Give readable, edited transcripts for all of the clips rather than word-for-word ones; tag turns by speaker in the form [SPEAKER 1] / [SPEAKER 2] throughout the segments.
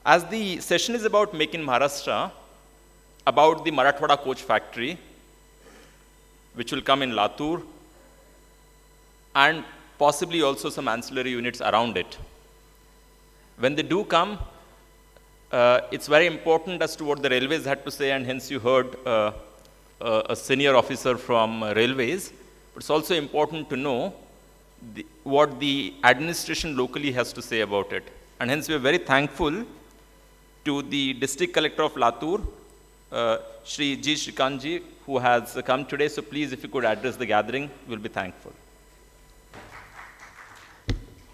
[SPEAKER 1] As the session is about Make in Maharashtra, about the Marathwada coach factory, which will come in Latur, and possibly also some ancillary units around it. When they do come, it's very important as to what the railways had to say, and hence you heard a senior officer from railways. But it's also important to know what the administration locally has to say about it. And hence we are very thankful to the district collector of Latur, Shri G. Sreekanth ji, who has come today. So please, if you could address the gathering, we'll be thankful.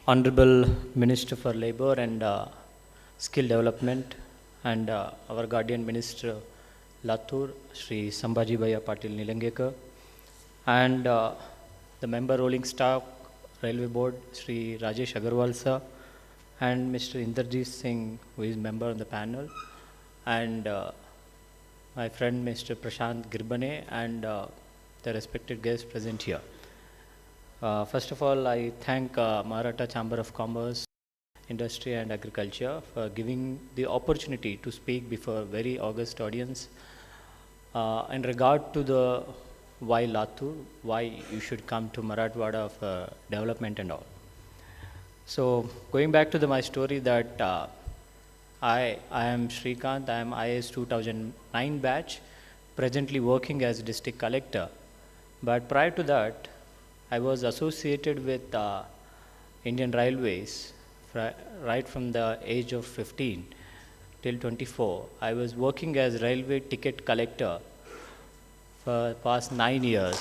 [SPEAKER 2] Honorable Minister for Labour and Skill Development and our Guardian Minister Latur, Shri Sambhaji Bhaiya Patil Nilangekar, and the member rolling staff, Railway Board, Shri Rajesh Agarwal sir, and Mr. Inderjeet Singh, who is member on the panel, and my friend Mr. Prashant Girbane, and the respected guests present here. First of all, I thank Maratha Chamber of Commerce, Industry and Agriculture for giving the opportunity to speak before a very august audience in regard to the why Latur, why you should come to Marathwada for development and all. So going back to my story, that I am Sreekanth, I am IAS 2009 batch, presently working as district collector. But prior to that, I was associated with Indian Railways right from the age of 15 till 24. I was working as railway ticket collector for the past 9 years.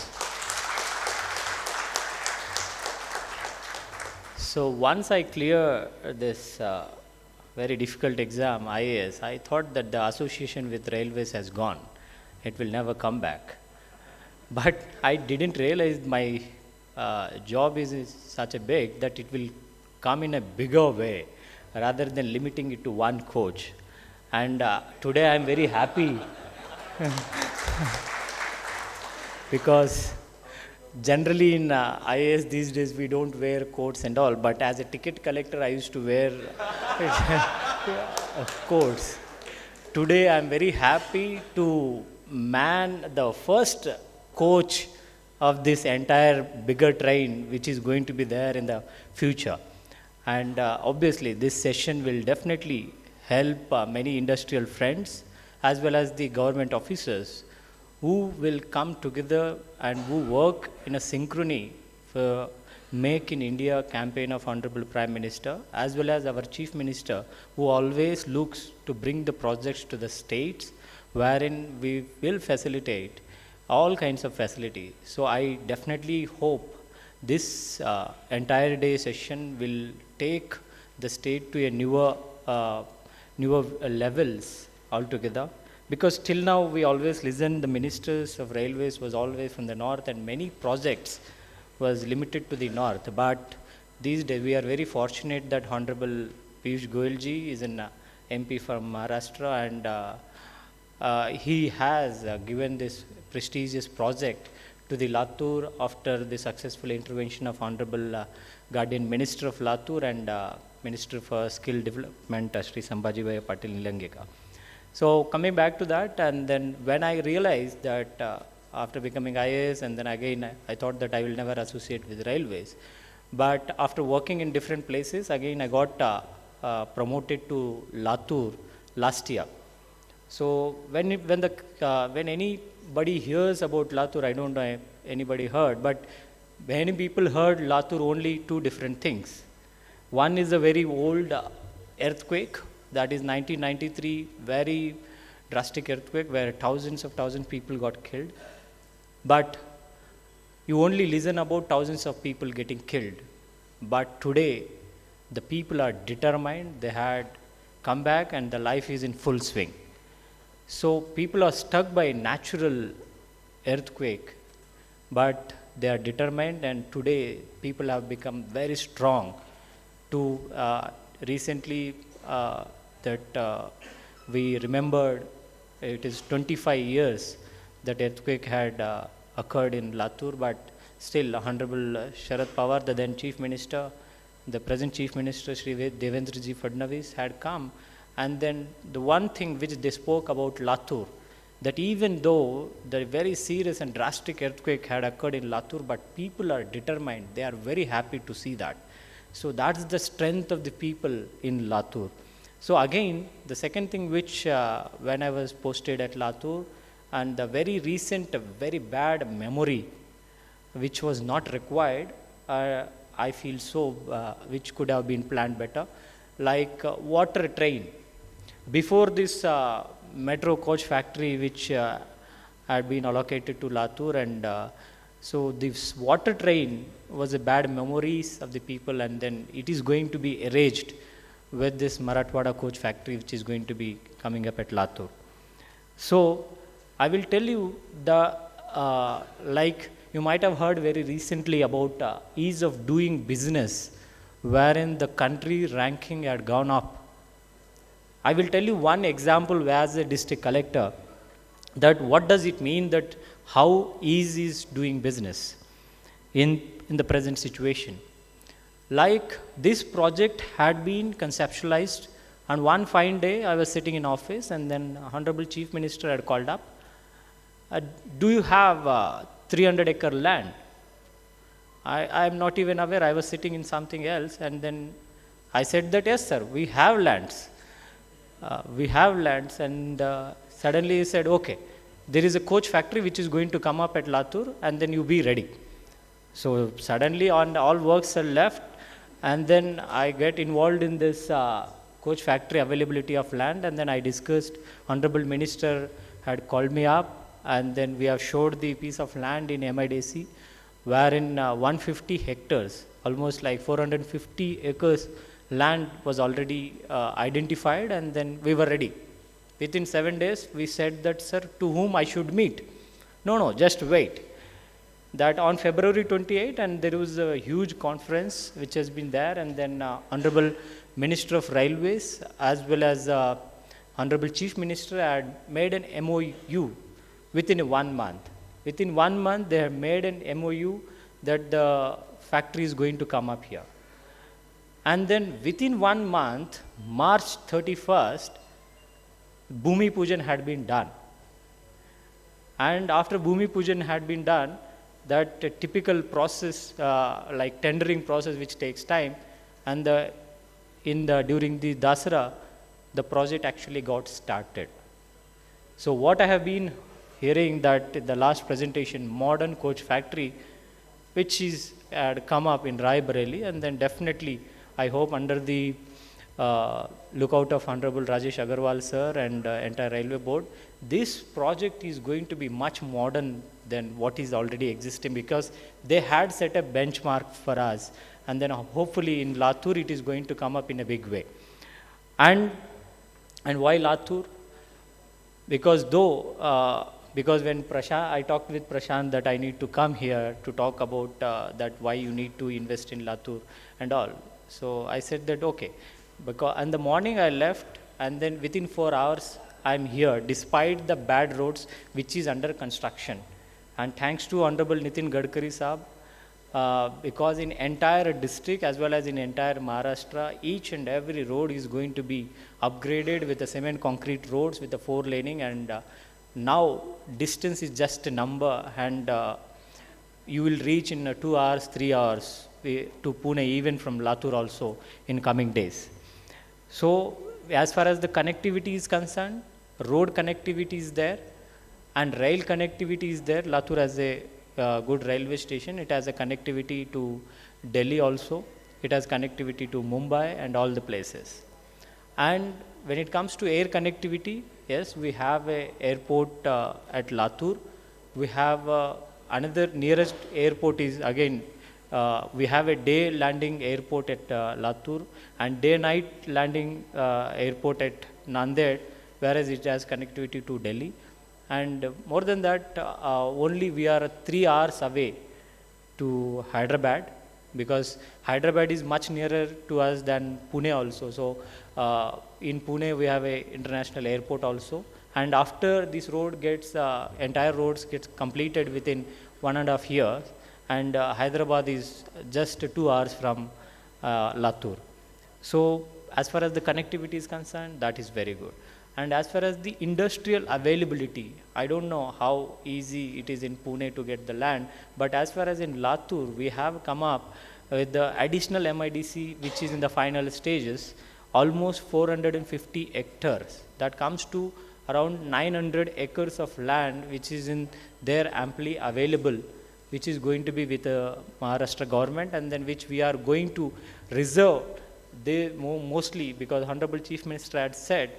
[SPEAKER 2] So once I clear this very difficult exam, IAS, I thought that the association with railways has gone. It will never come back. But I didn't realize my job is such a big that it will come in a bigger way rather than limiting it to one coach. And today I am very happy because generally in IAS these days we don't wear coats and all, but as a ticket collector I used to wear coats. Today I am very happy to man the first coach of this entire bigger train which is going to be there in the future. And obviously this session will definitely help many industrial friends as well as the government officers who will come together and who work in a synchrony for Make in India campaign of Honorable Prime Minister, as well as our Chief Minister, who always looks to bring the projects to the states wherein we will facilitate all kinds of facility. So I definitely hope this entire day session will take the state to a newer levels altogether. Because till now we always listen, the ministers of railways was always from the north and many projects was limited to the north. But these days we are very fortunate that Honorable Piyush Goyal ji is an MP from Maharashtra, and he has given this prestigious project to the Latur after the successful intervention of Honorable Guardian Minister of Latur and Minister for Skill Development, Shri Sambhaji Bhaiya Patil Nilangekar. So coming back to that, and then when I realized that after becoming IAS, and then again I thought that I will never associate with railways. But after working in different places, again I got promoted to Latur last year. So when anybody hears about Latur, I don't know if anybody heard, but many people heard Latur only two different things. One is a very old earthquake, that is 1993, very drastic earthquake where thousands of people got killed. But you only listen about thousands of people getting killed. But today, the people are determined, they had come back and the life is in full swing. So people are stuck by natural earthquake, but they are determined, and today people have become very strong to recently that we remembered it is 25 years that earthquake had occurred in Latur, but still Honorable Sharad Pawar, the then Chief Minister, the present Chief Minister Shri Devendraji Fadnavis had come And then the one thing which they spoke about Latur, that even though the very serious and drastic earthquake had occurred in Latur, but people are determined, they are very happy to see that. So that's the strength of the people in Latur. So again, the second thing which when I was posted at Latur, and the very recent, very bad memory, which was not required, I feel so, which could have been planned better, like water train. Before this metro coach factory which had been allocated to Latur, and so this water train was a bad memories of the people, and then it is going to be erased with this Marathwada coach factory which is going to be coming up at Latur. So I will tell you the like you might have heard very recently about ease of doing business, wherein the country ranking had gone up. I will tell you one example as a district collector, that what does it mean, that how easy is doing business in the present situation. Like this project had been conceptualized, and one fine day I was sitting in office, and then Honorable Chief Minister had called up, do you have 300-acre land? I am not even aware, I was sitting in something else, and then I said that yes sir, we have lands. And suddenly he said, okay, there is a coach factory which is going to come up at Latur, and then you be ready. So suddenly all works are left, and then I get involved in this coach factory availability of land, and then I discussed, Honorable Minister had called me up, and then we have showed the piece of land in MIDC, wherein 150 hectares, almost like 450 acres land was already identified, and then we were ready. Within 7 days, we said that, sir, to whom I should meet? No, just wait. That on February 28, and there was a huge conference which has been there, and then Honorable Minister of Railways as well as Honorable Chief Minister had made an MOU within 1 month. Within 1 month, they have made an MOU that the factory is going to come up here. And then within 1 month, March 31st, Bhumi Pujan had been done. And after Bhumi Pujan had been done, that typical process, like tendering process which takes time, and during the Dasara, the project actually got started. So what I have been hearing, that the last presentation, modern coach factory, which had come up in Rai Bareli, and then definitely I hope under the lookout of Honorable Rajesh Agarwal sir and entire railway board, this project is going to be much modern than what is already existing, because they had set a benchmark for us, and then hopefully in Latur it is going to come up in a big way. And why Latur? Because because when I talked with Prashant that I need to come here to talk about that why you need to invest in Latur and all. So I said that okay, because in the morning I left, and then within 4 hours I'm here despite the bad roads which is under construction. And thanks to Honorable Nitin Gadkari Saab, because in entire district as well as in entire Maharashtra, each and every road is going to be upgraded with the cement concrete roads with the 4-laning, and now distance is just a number, and you will reach in 2 hours, 3 hours to Pune, even from Latur also in coming days. So as far as the connectivity is concerned, road connectivity is there and rail connectivity is there. Latur has a good railway station. It has a connectivity to Delhi also. It has connectivity to Mumbai and all the places. And when it comes to air connectivity, yes, we have a airport at Latur. We have another nearest airport is again, we have a day landing airport at Latur and day-night landing airport at Nanded, whereas it has connectivity to Delhi. And more than that, only we are 3 hours away to Hyderabad, because Hyderabad is much nearer to us than Pune also. So in Pune we have a international airport also, and after this road gets entire roads gets completed within 1.5 years, and Hyderabad is just 2 hours from Latur. So as far as the connectivity is concerned, that is very good. And as far as the industrial availability, I don't know how easy it is in Pune to get the land, but as far as in Latur, we have come up with the additional MIDC, which is in the final stages, almost 450 hectares. That comes to around 900 acres of land, which is in there amply available, which is going to be with the Maharashtra government, and then which we are going to reserve. They mostly, because Honorable Chief Minister had said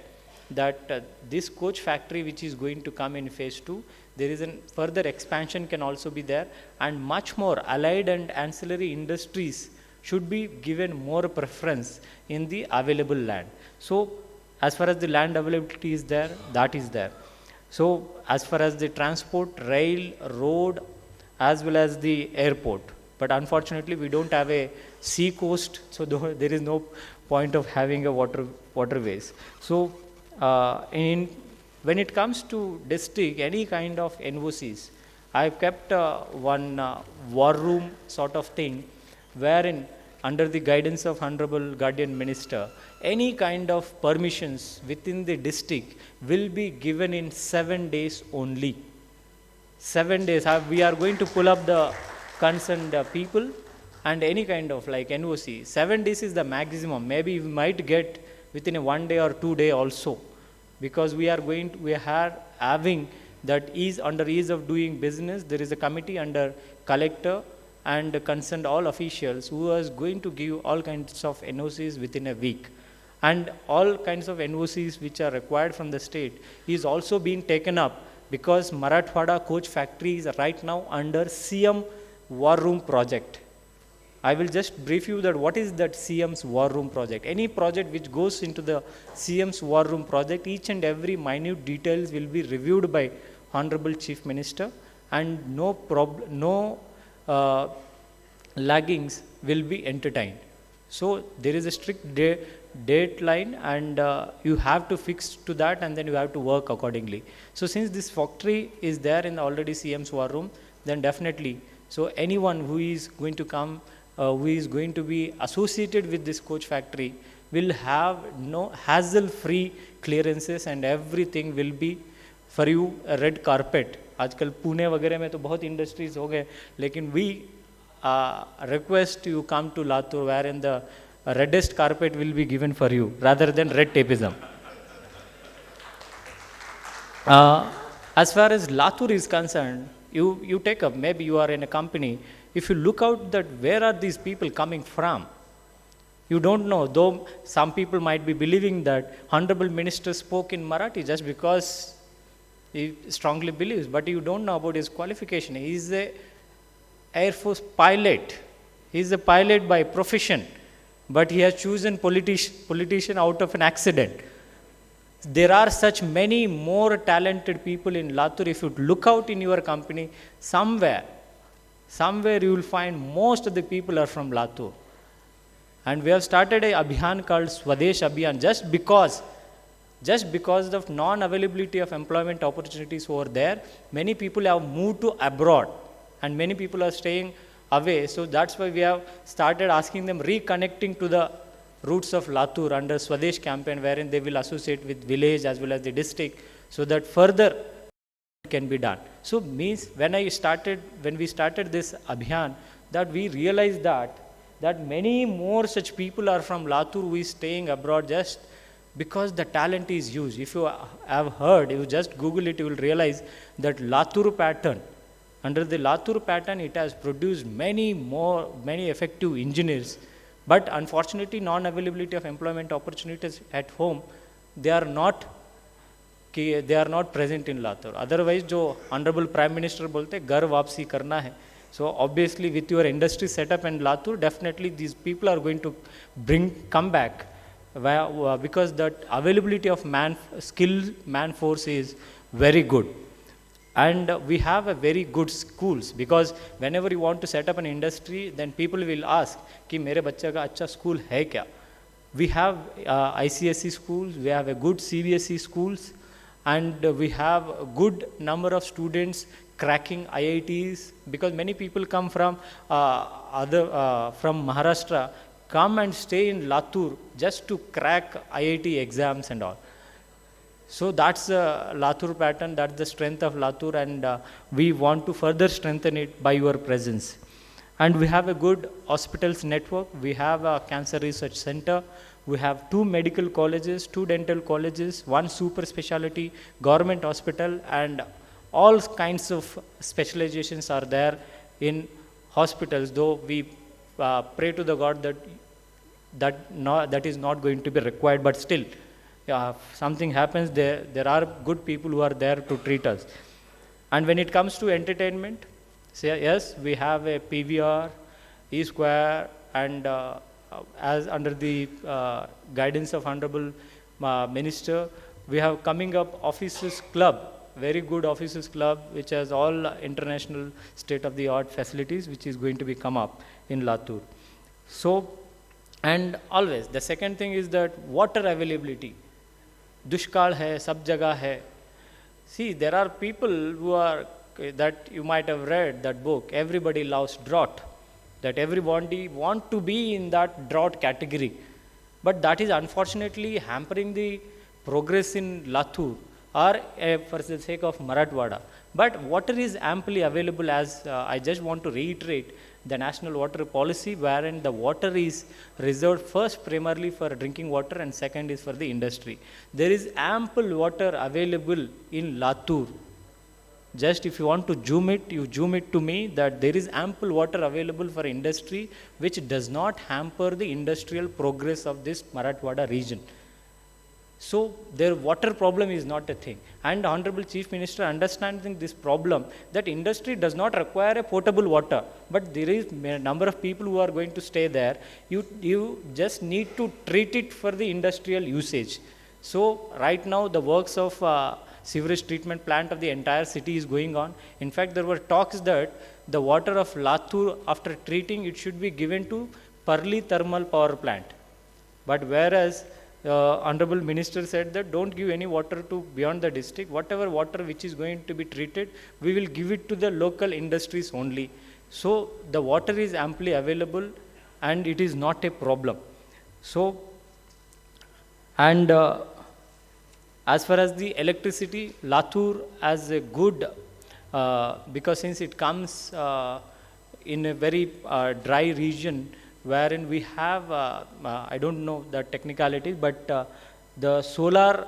[SPEAKER 2] that this coach factory which is going to come in phase 2, there is a further expansion can also be there, and much more allied and ancillary industries should be given more preference in the available land. So as far as the land availability is there, that is there. So as far as the transport, rail, road, as well as the airport, but unfortunately we don't have a sea coast, so there is no point of having a waterways. So when it comes to district, any kind of NOCs, I've kept one war room sort of thing, wherein under the guidance of Honorable Guardian Minister, any kind of permissions within the district will be given in 7 days only. 7 days. We are going to pull up the concerned people, and any kind of like NOC. 7 days is the maximum. Maybe we might get within a 1 day or 2 day also, because we are having that ease under ease of doing business. There is a committee under collector and concerned all officials who is going to give all kinds of NOCs within a week. And all kinds of NOCs which are required from the state is also being taken up, because Marathwada coach factory is right now under CM War Room project. I will just brief you that what is that CM's War Room project. Any project which goes into the CM's War Room project, each and every minute details will be reviewed by Honorable Chief Minister, and no laggings will be entertained. So there is a strict deadline, and you have to fix to that, and then you have to work accordingly. So since this factory is there in already CM's War Room, then definitely, so anyone who is going to come, who is going to be associated with this coach factory will have no hassle-free clearances, and everything will be for you a red carpet. आजकल पुणे वगैरह में तो बहुत industries हो गए, लेकिन we request you come to Latur, wherein the reddest carpet will be given for you rather than red tapeism. As far as Latur is concerned, you take up, maybe you are in a company, if you look out that where are these people coming from, you don't know, though some people might be believing that Honorable Minister spoke in Marathi just because he strongly believes, but you don't know about his qualification. He is a Air Force pilot. He is a pilot by profession, but he has chosen politician out of an accident. There are such many more talented people in Latur. If you look out in your company, somewhere you will find most of the people are from Latur. And we have started a abhiyan called Swadesh Abhiyan just because of non-availability of employment opportunities over there. Many people have moved to abroad, and many people are staying away. So that's why we have started asking them reconnecting to the roots of Latur under Swadesh campaign, wherein they will associate with village as well as the district, so that further can be done. So means when we started this abhiyan, that we realized that many more such people are from Latur who is staying abroad just because the talent is huge. If you have heard, you just Google it, you will realize that Latur pattern, under the Latur pattern, it has produced many effective engineers. But unfortunately, non-availability of employment opportunities at home, they are not present in Latur. Otherwise, जो Honorable Prime Minister बोलते घर वापसी करना है. So obviously, with your industry setup in Latur, definitely these people are going to come back, because that availability of skilled man force is very good. And we have a very good schools, because whenever you want to set up an industry, then people will ask कि मेरे बच्चे का अच्छा school है क्या? We have ICSE schools, we have a good CBSE schools, and we have a good number of students cracking IITs, because many people come from from Maharashtra, come and stay in Latur just to crack IIT exams and all. So that's the Latur pattern, that's the strength of Latur, and we want to further strengthen it by your presence. And we have a good hospitals network, we have a cancer research center, we have 2 medical colleges, 2 dental colleges, 1 super specialty, government hospital, and all kinds of specializations are there in hospitals, though we pray to the God that is not going to be required, but still, if something happens, there are good people who are there to treat us. And when it comes to entertainment, yes, we have a PVR, E Square, and as under the guidance of Honorable Minister, we have coming up Officers Club, very good Officers Club, which has all international state-of-the-art facilities, which is going to be come up in Latur. So, and always, the second thing is that water availability. Dushkal hai, sab jagah hai. See, there are people who are, that you might have read that book, Everybody Loves Drought, that everybody want to be in that drought category. But that is unfortunately hampering the progress in Latur or for the sake of Marathwada. But water is amply available, as I just want to reiterate the national water policy, wherein the water is reserved first primarily for drinking water and second is for the industry. There is ample water available in Latur. Just if you want to zoom it, you zoom it to me that there is ample water available for industry, which does not hamper the industrial progress of this Marathwada region. So their water problem is not a thing. And Honorable Chief Minister understanding this problem, that industry does not require a potable water, but there is a number of people who are going to stay there. You just need to treat it for the industrial usage. So right now the works of sewerage treatment plant of the entire city is going on. In fact, there were talks that the water of Latur, after treating, it should be given to Parli thermal power plant. But whereas Honorable Minister said that don't give any water to beyond the district, whatever water which is going to be treated, we will give it to the local industries only. So the water is amply available and it is not a problem. So, and as far as the electricity, Latur as a good, because since it comes in a very dry region, wherein we have, I don't know the technicalities, but the solar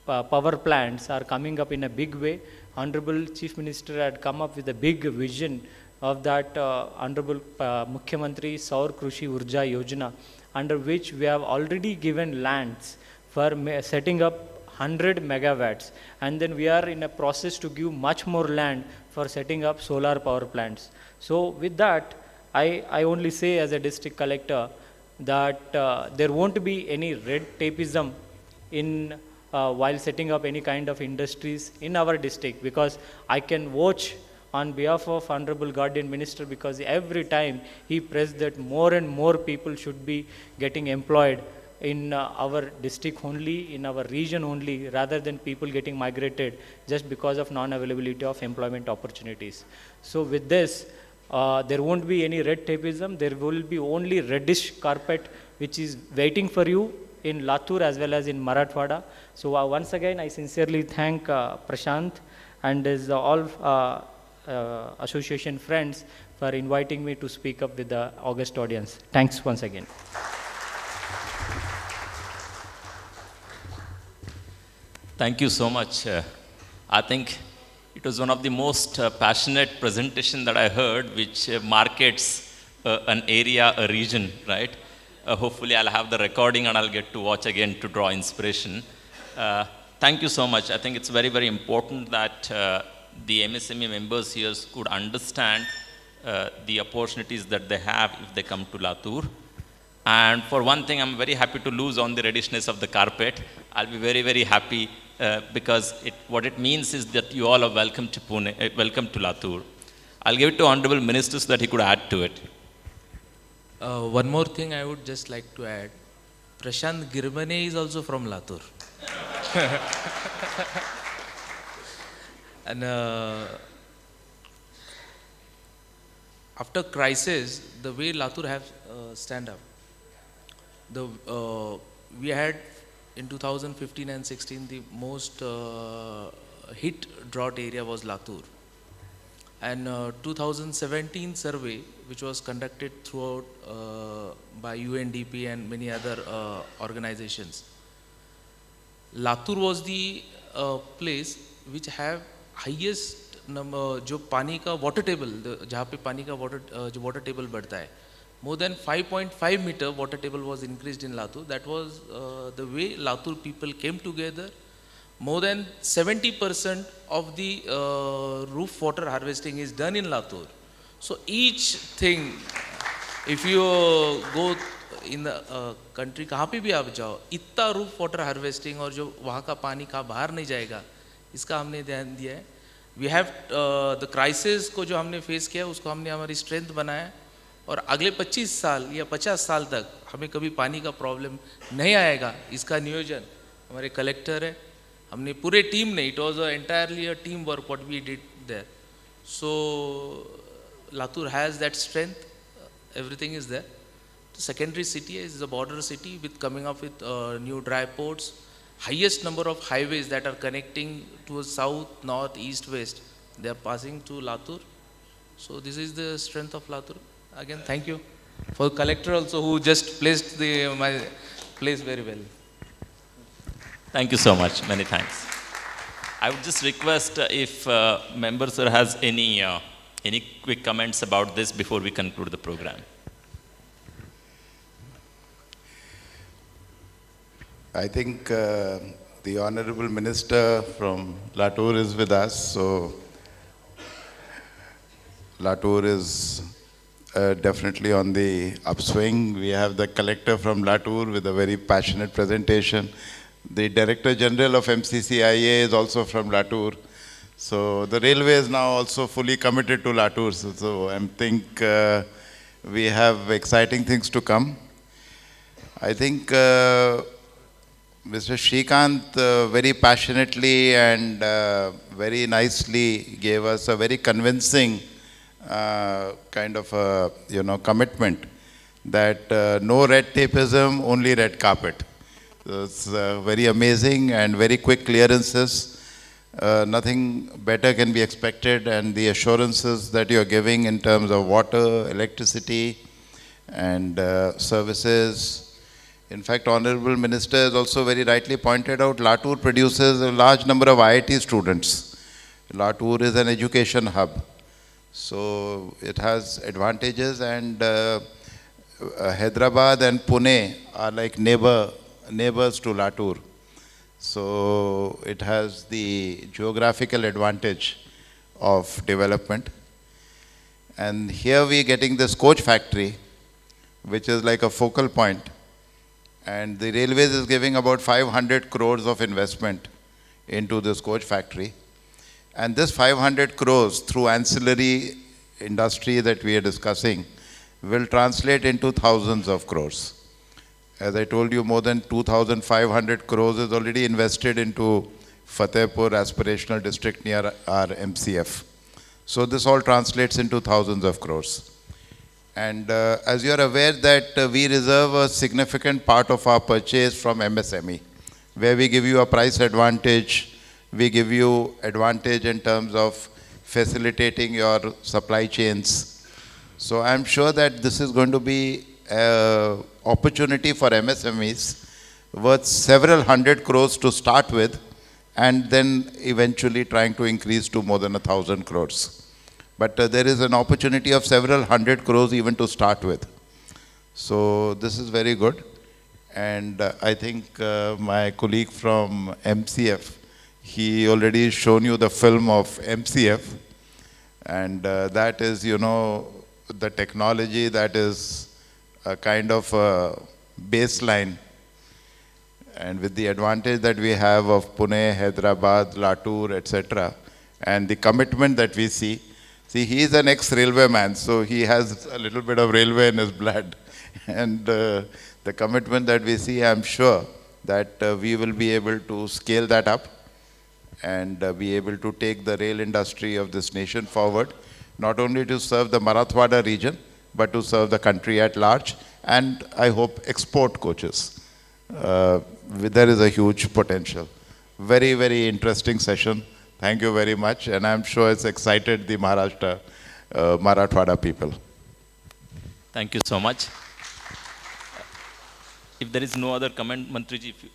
[SPEAKER 2] power plants are coming up in a big way. Honorable Chief Minister had come up with a big vision of that Honorable Mukhyamantri Saur Krushi Urja Yojana, under which we have already given lands for setting up 100 megawatts, and then we are in a process to give much more land for setting up solar power plants. So with that, I only say as a district collector that there won't be any red tapeism in while setting up any kind of industries in our district, because I can vouch on behalf of Honorable Guardian Minister, because every time he pressed that more and more people should be getting employed in our district only, in our region only, rather than people getting migrated just because of non-availability of employment opportunities. So with this, there won't be any red tapeism, there will be only reddish carpet which is waiting for you in Latur as well as in Marathwada. So once again, I sincerely thank Prashant and his all association friends for inviting me to speak up with the august audience. Thanks once again.
[SPEAKER 1] Thank you so much. I think it was one of the most passionate presentation that I heard, which markets an area, a region, right? Hopefully I'll have the recording and I'll get to watch again to draw inspiration. Thank you so much. I think it's very, very important that the MSME members here could understand the opportunities that they have if they come to Latur. And for one thing, I'm very happy to lose on the reddishness of the carpet. I'll be very, very happy because what it means is that you all are welcome to Pune, welcome to Latur. I'll give it to Honorable Minister so that he could add to it.
[SPEAKER 3] One more thing I would just like to add. Prashant Girmane is also from Latur. And after crisis, the way Latur have stand up, we had in 2015 and 16 the most hit drought area was Latur, and 2017 survey which was conducted throughout by UNDP and many other organizations, Latur was the place which have highest number जो पानी का water table, जहाँ पे पानी का जो water table बढ़ता है, more than 5.5 meter water table was increased in Latur. That was the way Latur people came together. More than 70% of the roof water harvesting is done in Latur. So each thing, if you go in the country, कहाँ पे भी आप जाओ, इतना roof water harvesting और जो वहाँ का पानी कहाँ बाहर नहीं जाएगा, इसका हमने ध्यान दिया है. वी हैव द क्राइसिस को जो हमने फेस किया उसको हमने हमारी स्ट्रेंथ बनाया, और अगले 25 साल या 50 साल तक हमें कभी पानी का प्रॉब्लम नहीं आएगा. इसका नियोजन हमारे कलेक्टर है, हमने पूरे टीम ने, it was entirely a team work what we did there. So Latur has that strength, everything is there. The secondary city is a border city with coming up with new dry ports, highest number of highways that are connecting to south, north, east, west, they are passing to Latur. So this is the strength of Latur. Again, thank you for the collector also who just placed my place very well.
[SPEAKER 1] Thank you so much. Many thanks. I would just request if members has any quick comments about this before we conclude the program.
[SPEAKER 4] I think the Honorable Minister from Latur is with us, so Latur is definitely on the upswing. We have the collector from Latur with a very passionate presentation. The Director General of MCCIA is also from Latur. So the railway is now also fully committed to Latur. So I think we have exciting things to come. I think Mr. Sreekanth very passionately and very nicely gave us a very convincing kind of commitment that no red tapeism, only red carpet. So it's very amazing and very quick clearances. Nothing better can be expected, and the assurances that you are giving in terms of water, electricity and services. In fact, Honorable Minister has also very rightly pointed out, Latur produces a large number of IIT students. Latur is an education hub. So it has advantages, and Hyderabad and Pune are like neighbors to Latur. So it has the geographical advantage of development. And here we are getting this coach factory, which is like a focal point. And the railways is giving about 500 crores of investment into this coach factory. And this 500 crores through ancillary industry that we are discussing will translate into thousands of crores. As I told you, more than 2,500 crores is already invested into Fatehpur aspirational district near our MCF. So this all translates into thousands of crores. And as you are aware that we reserve a significant part of our purchase from MSME, where we give you a price advantage, we give you advantage in terms of facilitating your supply chains. So I'm sure that this is going to be an opportunity for MSMEs worth several hundred crores to start with, and then eventually trying to increase to more than 1,000 crores. But there is an opportunity of several hundred crores even to start with. So this is very good. And I think my colleague from MCF, he already shown you the film of MCF. And that is, you know, the technology that is a kind of a baseline. And with the advantage that we have of Pune, Hyderabad, Latur, etc., and the commitment that we see, he is an ex-railway man, so he has a little bit of railway in his blood. And the commitment that we see, I'm sure that we will be able to scale that up and be able to take the rail industry of this nation forward. not only to serve the Marathwada region, but to serve the country at large, and I hope export coaches. There is a huge potential. Very, very interesting session. Thank you very much, and I'm sure it's excited the Marathwada people.
[SPEAKER 1] Thank you so much. If there is no other comment, Mantriji, if you